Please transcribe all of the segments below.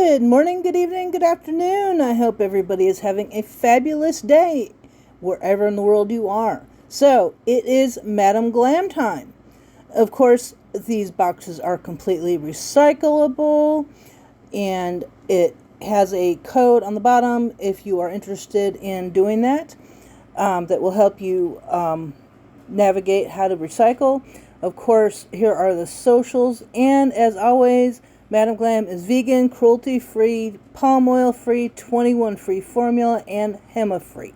Good morning, good evening, good afternoon. I hope everybody is having a fabulous day wherever in the world you are. So, it is Madam Glam time. Of course, these boxes are completely recyclable, and it has a code on the bottom if you are interested in doing that, that will help you navigate how to recycle. Of course, here are the socials, and as always, Madam Glam is vegan, cruelty-free, palm oil-free, 21-free formula, and HEMA-free.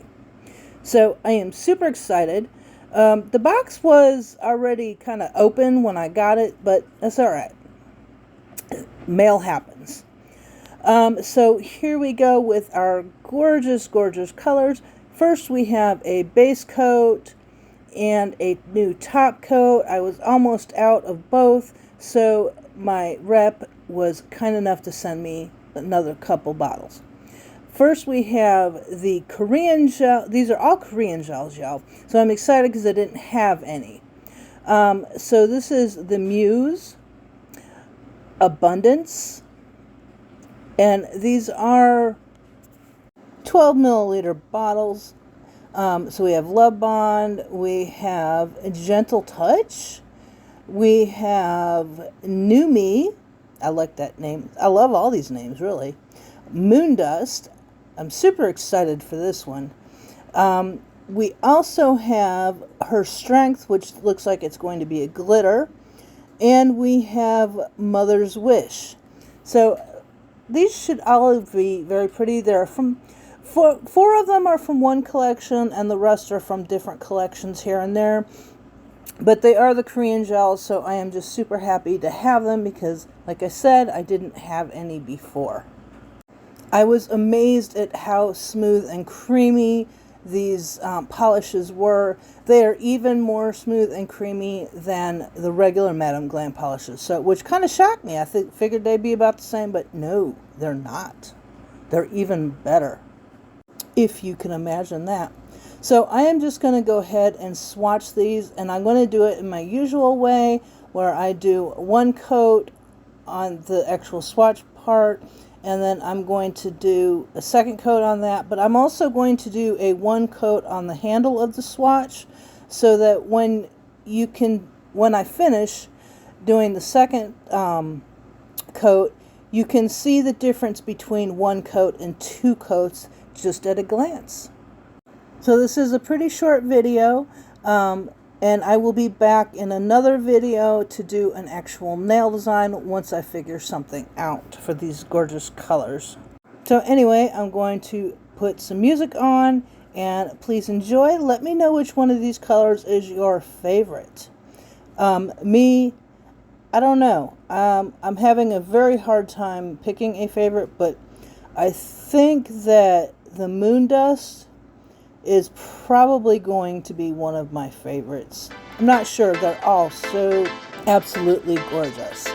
So I am super excited. The box was already kind of open when I got it, but that's all right. Mail happens. So here we go with our gorgeous, gorgeous colors. First, we have a base coat and a new top coat. I was almost out of both, so my rep was kind enough to send me another couple bottles. First, we have the Korean gel. These are all Korean gels, y'all. So I'm excited because I didn't have any. So this is the Muse Abundance. And these are 12 milliliter bottles. So we have Love Bond, we have Gentle Touch, we have New Me. I like that name. I love all these names, really. Moon Dust. I'm super excited for this one. We also have Her Strength, which looks like it's going to be a glitter. And we have Mother's Wish. So these should all be very pretty. They're from four of them are from one collection, and the rest are from different collections here and there. But they are the Korean gels, so I am just super happy to have them because, like I said, I didn't have any before. I was amazed at how smooth and creamy these polishes were. They are even more smooth and creamy than the regular Madam Glam polishes, so which kind of shocked me. I figured they'd be about the same, but no, they're not. They're even better, if you can imagine that. So I am just going to go ahead and swatch these, and I'm going to do it in my usual way where I do one coat on the actual swatch part, and then I'm going to do a second coat on that, but I'm also going to do a one coat on the handle of the swatch so that when I finish doing the second coat, you can see the difference between one coat and two coats just at a glance. So this is a pretty short video, and I will be back in another video to do an actual nail design once I figure something out for these gorgeous colors. So anyway, I'm going to put some music on, and please enjoy. Let me know which one of these colors is your favorite. Me, I don't know. I'm having a very hard time picking a favorite, but I think that the Moon Dust is probably going to be one of my favorites. I'm not sure. They're all so absolutely gorgeous.